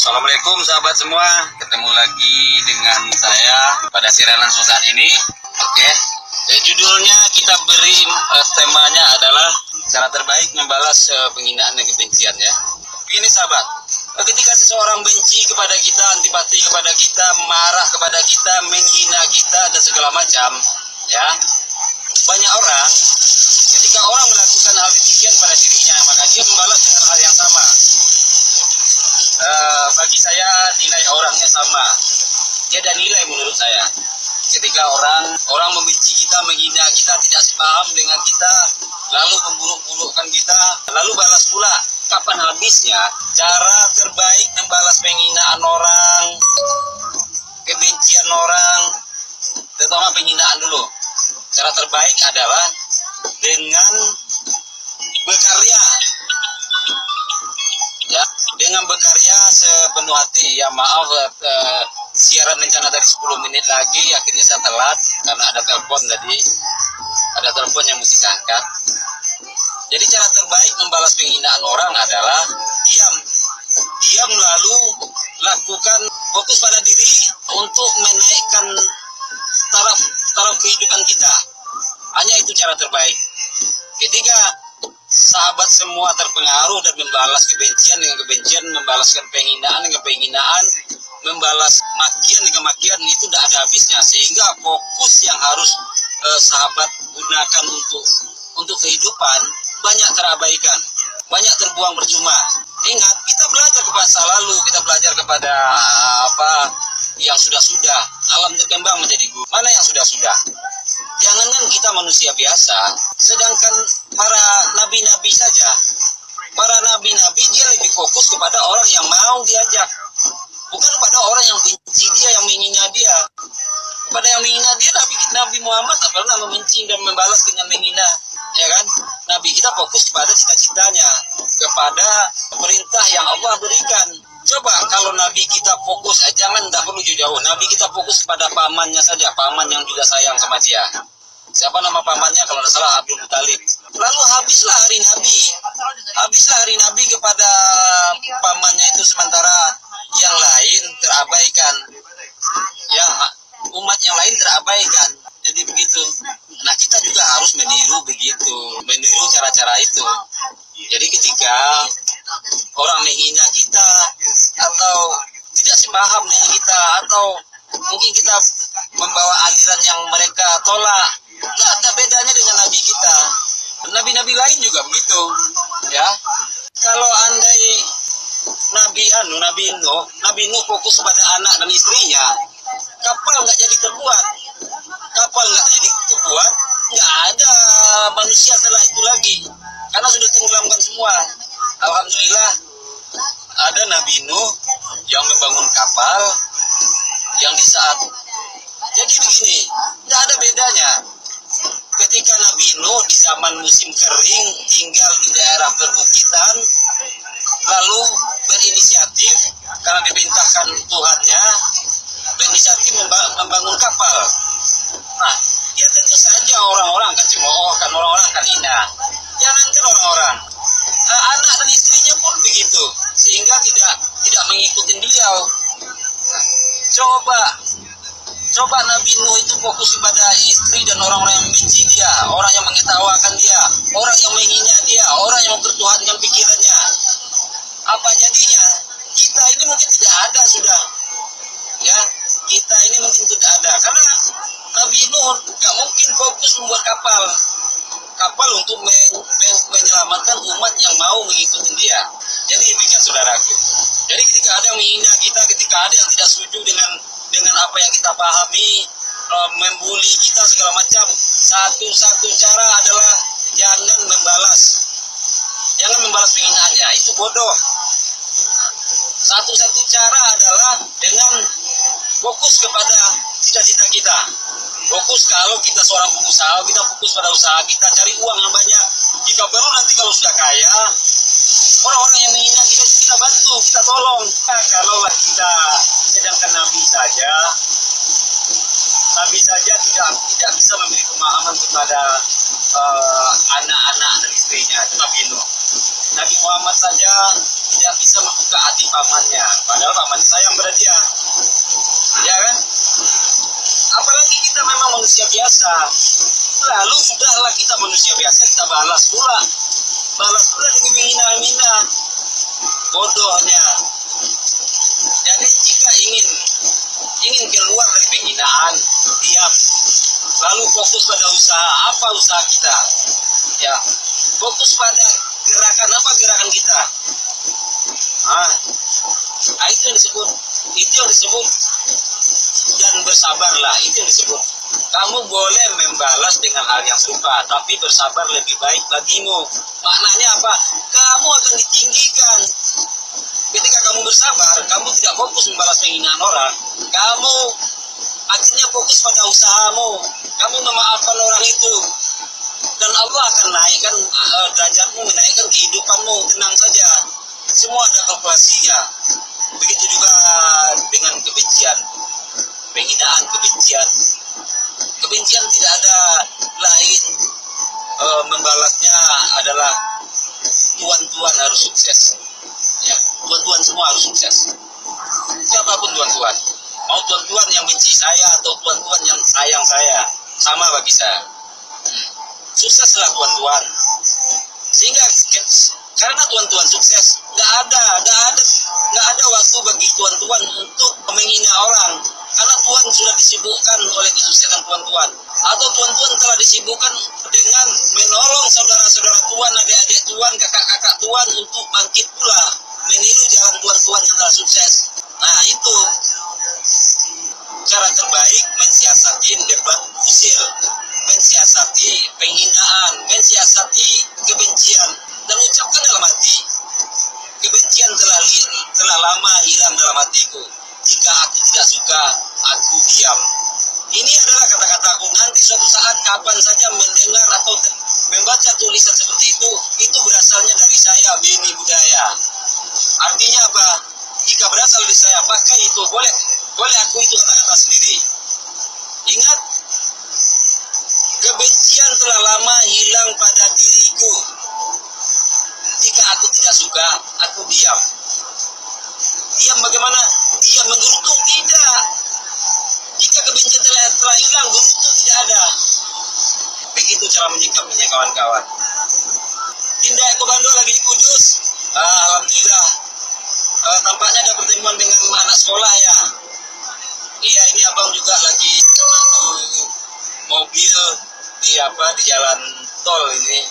Assalamualaikum sahabat semua, ketemu lagi dengan saya pada siaran langsung saat ini. Oke, judulnya kita beri temanya adalah cara terbaik membalas penghinaan dan kebencian ya. Begini sahabat, ketika seseorang benci kepada kita, antipati kepada kita, marah kepada kita, menghina kita dan segala macam, ya. Banyak orang ketika orang melakukan hal demikian pada dirinya, maka dia membalas dengan hal yang sama. Bagi saya nilai orangnya sama. Dia ada nilai menurut saya. Ketika orang membenci kita, menghina kita, tidak sepaham dengan kita, lalu memburuk-burukkan kita, lalu balas pula. Kapan habisnya? Cara terbaik membalas penghinaan orang, kebencian orang, terutama penghinaan dulu. Cara terbaik adalah dengan berkarya. Ya, dengan berkarya sepenuh hati. Ya maaf, siaran rencana dari 10 menit lagi, akhirnya saya telat karena ada telepon tadi. Ada telepon yang mesti saya angkat. Jadi cara terbaik membalas penghinaan orang adalah diam lalu lakukan fokus pada diri untuk menaikkan taraf kehidupan kita. Hanya itu cara terbaik. Ketika sahabat semua terpengaruh dan membalas kebencian dengan kebencian, membalaskan penghinaan dengan penghinaan, membalas makian dengan makian, itu tidak ada habisnya. Sehingga fokus yang harus sahabat gunakan untuk kehidupan banyak terabaikan, banyak terbuang percuma. Ingat, kita belajar kepada masa lalu, kita belajar kepada yang sudah-sudah. Alam berkembang menjadi guru. Mana yang sudah-sudah? Jangankan kita manusia biasa, sedangkan para nabi-nabi saja. Para nabi-nabi dia lebih fokus kepada orang yang mau diajak, bukan pada orang yang benci dia, yang menghina dia. Kepada yang menghina dia, Nabi Muhammad tak pernah membenci dan membalas dengan menghina, ya kan? Nabi kita fokus kepada cita-citanya, kepada perintah yang Allah berikan. Coba kalau Nabi kita fokus, jangan tak perlu jauh-jauh. Nabi kita fokus kepada pamannya saja, paman yang juga sayang sama dia. Siapa nama pamannya kalau tidak salah? Abdul Muthalib. Lalu habislah hari Nabi kepada pamannya itu, sementara yang lain terabaikan. Ya, umat yang lain terabaikan. Jadi begitu. Nah, kita juga harus meniru begitu, meniru cara-cara itu. Jadi ketika orang menghina kita atau tidak sepaham dengan kita, atau mungkin kita membawa aliran yang mereka tolak, nggak ada bedanya dengan Nabi kita. Nabi-nabi lain juga begitu, ya. Kalau andai Nabi Nuh fokus pada anak dan istrinya, kapal nggak jadi terbuat. Nggak ada manusia setelah itu lagi, karena sudah tenggelamkan semua. Alhamdulillah ada Nabi Nuh yang membangun kapal yang di saat. Jadi begini, tidak ada bedanya. Ketika Nabi Nuh di zaman musim kering tinggal di daerah perbukitan, lalu berinisiatif karena diperintahkan Tuhannya, berinisiatif membangun kapal. Nah, ya tentu saja orang-orang akan cemoohkan, orang-orang akan hina. Jangankan orang-orang, anak dan istrinya pun begitu, sehingga tidak mengikuti beliau. Nah, coba Nabi Nuh itu fokus kepada istri dan orang-orang yang membenci dia, orang yang mengetawakan dia, orang yang menghina dia, orang yang mempertuhankan pikirannya. Apa jadinya? Kita ini mungkin tidak ada sudah, ya. Kita ini mungkin tidak ada, karena Nabi Nuh gak mungkin fokus membuat kapal untuk menyelamatkan umat yang mau mengikuti dia. Jadi demikian saudaraku. Jadi ketika ada yang menghina kita, ketika ada yang tidak setuju dengan apa yang kita pahami, membuli kita segala macam, satu cara adalah jangan membalas penghinaannya. Itu bodoh. Satu-satu cara adalah dengan fokus kepada cita-cita kita. Fokus kalau kita seorang pengusaha, kita fokus pada usaha kita, cari uang yang banyak. Jika perlu nanti kalau sudah kaya, orang-orang yang menghina kita bantu, kita tolong. Nah, kalau kita, sedangkan Nabi saja tidak bisa memberi pemahaman kepada anak-anak dan istrinya. Itu Nabi Nuh. Nabi Muhammad saja tidak bisa membuka hati pamannya, padahal pamannya sayang pada dia, ya kan? Apalagi kita memang manusia biasa. Lalu sudahlah kita manusia biasa, kita balas pula dengan menghina-hina, bodohnya. Jadi jika ingin keluar dari penghinaan, diam, lalu fokus pada usaha. Apa usaha kita? Ya, fokus pada gerakan kita. Itu yang disebut dan bersabarlah, itu yang disebut. Kamu boleh membalas dengan hal yang serupa, tapi bersabar lebih baik bagimu. Maknanya apa? Kamu akan ditinggikan. Ketika kamu bersabar, kamu tidak fokus membalas penghinaan orang. Kamu akhirnya fokus pada usahamu. Kamu memaafkan orang itu. Dan Allah akan naikkan derajatmu, menaikkan kehidupanmu. Tenang saja. Semua ada kalkulasinya. Begitu juga dengan kebencian. Penghinaan, kebencian. Kebencian tidak ada lain, membalasnya adalah tuan-tuan harus sukses. Ya, tuan-tuan semua harus sukses. Siapapun tuan-tuan, mau tuan-tuan yang benci saya atau tuan-tuan yang sayang saya, sama bagi saya. Sukseslah tuan-tuan. Sehingga karena tuan-tuan sukses, nggak ada waktu bagi tuan-tuan untuk menghina orang. Karena Tuhan sudah disibukkan oleh kesuksesan tuan-tuan. Atau tuan-tuan telah disibukkan dengan menolong saudara-saudara tuan, adik-adik tuan, kakak-kakak tuan untuk bangkit pula meniru jalan tuan-tuan yang telah sukses. Nah, itu cara terbaik mensiasati debat usil, mensiasati penghinaan, mensiasati kebencian, dan ucapkan dalam hati, kebencian telah lama hilang dalam hatiku. Jika aku tidak suka, aku diam. Ini adalah kata-kataku. Nanti suatu saat kapan saja mendengar atau membaca tulisan seperti itu berasalnya dari saya, Beni Budaya. Artinya apa? Jika berasal dari saya, pakai itu. Boleh aku itu kata-kata sendiri. Ingat, kebencian telah lama hilang pada diriku. Jika aku tidak suka, aku diam. Diam bagaimana? Diam menggerutu? Tidak. Jika kebencian telah hilang, gerutu tidak ada. Begitu cara menyikapinya, kawan-kawan. Dinda Eko Bando lagi di Kudus. Alhamdulillah. Tampaknya ada pertemuan dengan anak sekolah ya. Iya, ini abang juga lagi memandu mobil di jalan tol ini.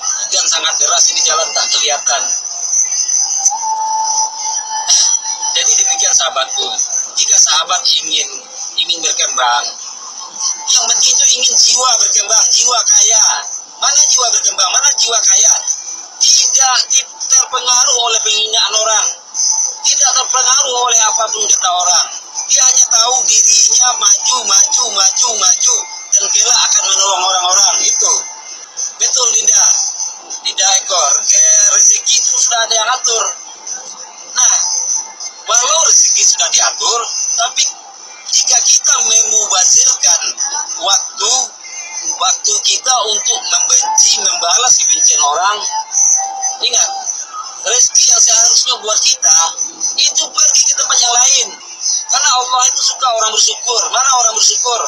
Hujan sangat deras, ini jalan tak kelihatan. Jadi demikian sahabatku, jika sahabat ingin berkembang, yang penting itu ingin jiwa berkembang, jiwa kaya. Mana jiwa berkembang, mana jiwa kaya? Tidak terpengaruh oleh penghinaan orang, tidak terpengaruh oleh apapun kata orang. Dia hanya tahu dirinya maju, dan kelak akan menolong orang-orang. Itu betul, Dinda Ekor. Rezeki itu sudah ada yang atur. Nah, walau rezeki sudah diatur, tapi jika kita memubazirkan waktu kita untuk membalas kebencian orang, ingat, rezeki yang seharusnya buat kita itu pergi ke tempat yang lain. Karena Allah itu suka orang bersyukur. Mana orang bersyukur?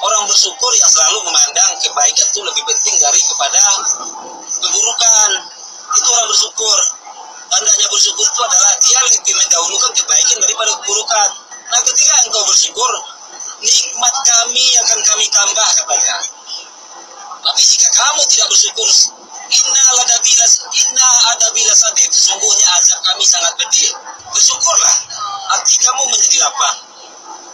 Orang bersyukur yang selalu memandang kebaikan itu lebih penting daripada keburukan. Itu orang bersyukur. Tandanya bersyukur itu adalah dia lebih mendahulukan kebaikan daripada keburukan. Nah, ketika engkau bersyukur, nikmat kami akan kami tambah, katanya. Tapi jika kamu tidak bersyukur, inna ada bila sadid, sesungguhnya azab kami sangat pedih. Bersyukurlah, hati kamu menjadi lapang.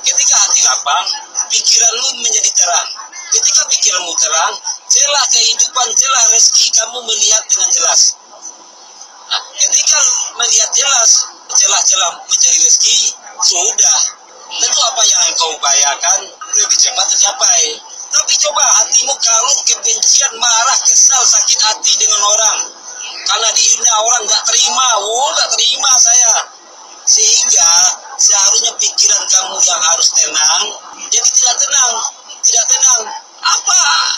Ketika hati lapang, pikiranmu menjadi terang. Ketika pikiranmu terang, celah kehidupan, celah rezeki kamu melihat dengan jelas. Nah, ketika melihat jelas celah-celah mencari rezeki, sudah, tentu apa yang engkau upayakan lebih cepat tercapai. Tapi coba hatimu kalau kebencian, marah, kesal, sakit hati dengan orang, karena dihina orang, nggak terima saya. Sehingga seharusnya pikiran kamu yang harus tenang, jadi tidak tenang.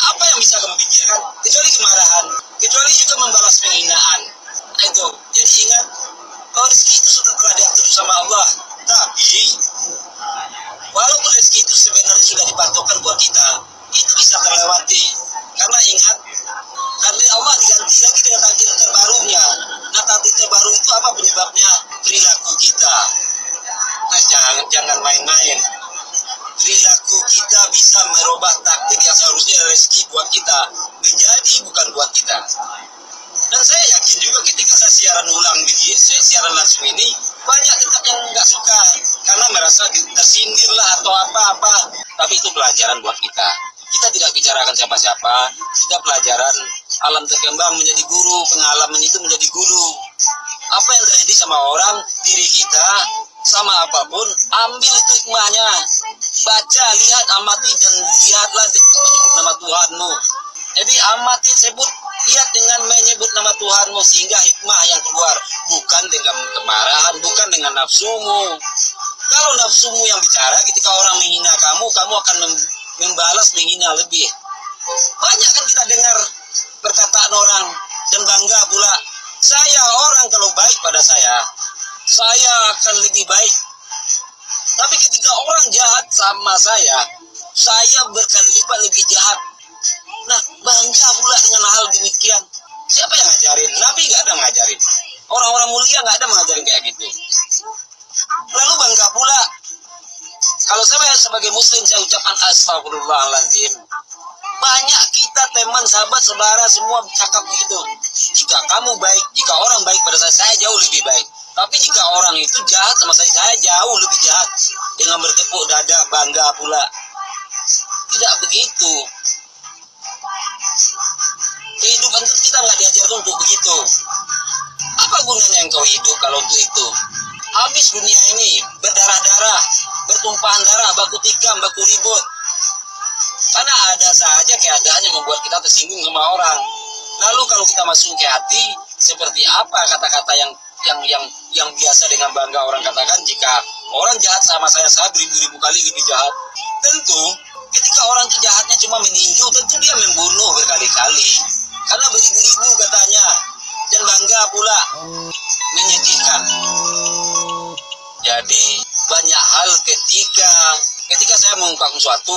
Apa yang bisa kamu pikirkan? Kecuali kemarahan, kecuali juga membalas penghinaan. Nah, itu. Jadi ingat, bahwa rezeki itu sudah telah diatur sama Allah. Tapi walaupun rezeki itu sebenarnya sudah dipantulkan buat kita, itu bisa terlewati. Karena ingat, karena Allah diganti lagi dengan takdir terbarunya. Nah, takdir terbaru itu apa penyebabnya? Perilaku kita. Nah, jangan main-main. Perilaku kita bisa merubah takdir yang seharusnya rezeki buat kita menjadi bukan buat kita. Dan saya yakin juga ketika saya siaran ulang begini, siaran langsung ini, banyak tetap yang nggak suka karena merasa tersindir lah atau apa-apa. Tapi itu pelajaran buat kita. Kita tidak bicarakan siapa-siapa, kita pelajaran alam terkembang menjadi guru, pengalaman itu menjadi guru. Apa yang terjadi sama orang, diri kita, sama apapun, ambil itu hikmahnya. Baca, lihat, amati, dan lihatlah dengan menyebut nama Tuhanmu. Jadi amati, sebut, lihat dengan menyebut nama Tuhanmu, sehingga hikmah yang keluar. Bukan dengan kemarahan, bukan dengan nafsumu. Kalau nafsumu yang bicara, ketika orang menghina kamu, kamu akan membalas menghina lebih. Banyak kan kita dengar perkataan orang, dan bangga pula. Saya orang kalau baik pada saya akan lebih baik. Tapi ketika orang jahat sama saya berkali lipat lebih jahat. Nah, bangga pula dengan hal demikian. Siapa yang ngajarin? Nabi nggak ada ngajarin. Orang-orang mulia nggak ada ngajarin kayak gitu. Lalu bangga pula. Kalau saya sebagai muslim, saya ucapkan astagfirullahaladzim. Banyak kita teman, sahabat, saudara, semua cakap begitu. Jika kamu baik, jika orang baik pada saya jauh lebih baik. Tapi jika orang itu jahat sama saya jauh lebih jahat. Dengan bertepuk dada, bangga pula. Tidak begitu. Kehidupan itu kita nggak diajarkan untuk begitu. Apa gunanya engkau hidup kalau untuk itu? Habis dunia ini, berdarah-darah, bertumpahan darah, baku tikam, baku ribut. Karena ada saja keadaan yang membuat kita tersinggung sama orang. Lalu kalau kita masuk ke hati, seperti apa kata-kata yang biasa dengan bangga orang katakan, jika orang jahat sama saya beribu-ribu kali lebih jahat. Tentu ketika orang itu jahatnya cuma meninju, tentu dia membunuh berkali-kali. Karena beribu-ribu katanya. Dan bangga pula, menyedihkan. Jadi banyak hal ketika saya mengungkapkan sesuatu,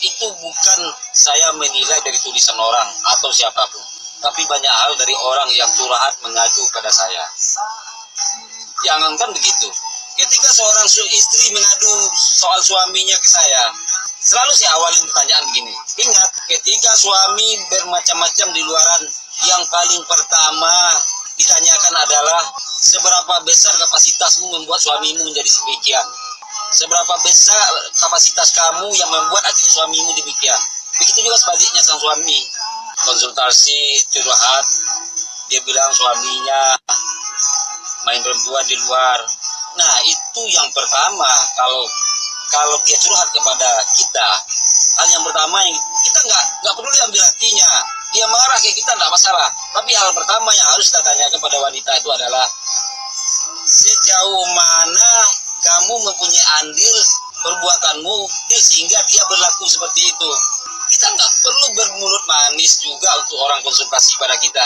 itu bukan saya menilai dari tulisan orang atau siapapun. Tapi banyak hal dari orang yang curhat mengadu pada saya. Jangankan begitu. Ketika seorang istri mengadu soal suaminya ke saya, selalu saya awali pertanyaan begini. Ingat, ketika suami bermacam-macam di luaran, yang paling pertama ditanyakan adalah seberapa besar kapasitasmu membuat suamimu menjadi demikian. Seberapa besar kapasitas kamu yang membuat akhirnya suamimu demikian. Begitu juga sebaliknya sang suami. Konsultasi, curhat, dia bilang suaminya main perempuan di luar. Nah, itu yang pertama. Kalau dia curhat kepada kita, hal yang pertama yang kita nggak perlu ambil hatinya. Dia marah kayak kita nggak masalah. Tapi hal pertama yang harus kita tanyakan pada wanita itu adalah sejauh mana kamu mempunyai andil perbuatanmu sehingga dia berlaku seperti itu. Kita nggak perlu bermulut manis juga untuk orang konsultasi pada kita.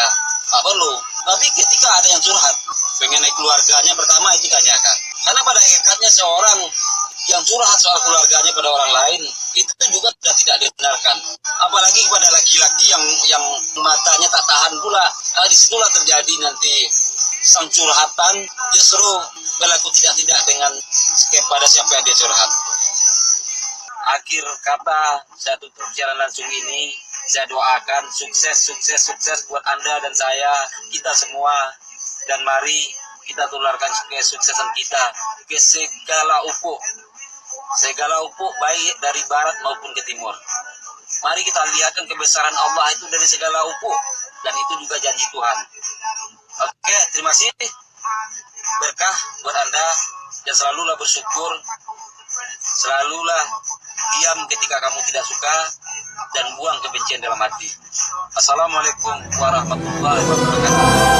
Nggak perlu. Tapi ketika ada yang curhat mengenai keluarganya, pertama itu tanyakan. Karena pada hakikatnya seorang yang curhat soal keluarganya pada orang lain, itu juga sudah tidak dibenarkan. Apalagi kepada laki-laki yang matanya tak tahan pula. Nah, disitulah terjadi nanti sang curhatan justru berlaku tidak dengan kepada siapa yang dia curhat. Akhir kata saya tutup siaran langsung ini, saya doakan sukses buat Anda dan saya, kita semua, dan mari kita tularkan kesuksesan kita ke segala ufuk baik dari barat maupun ke timur. Mari kita lihatkan kebesaran Allah itu dari segala ufuk, dan itu juga janji Tuhan. Oke, terima kasih. Berkah buat Anda, dan selalulah bersyukur, selalulah diam ketika kamu tidak suka, dan buang kebencian dalam hati. Assalamualaikum warahmatullahi wabarakatuh.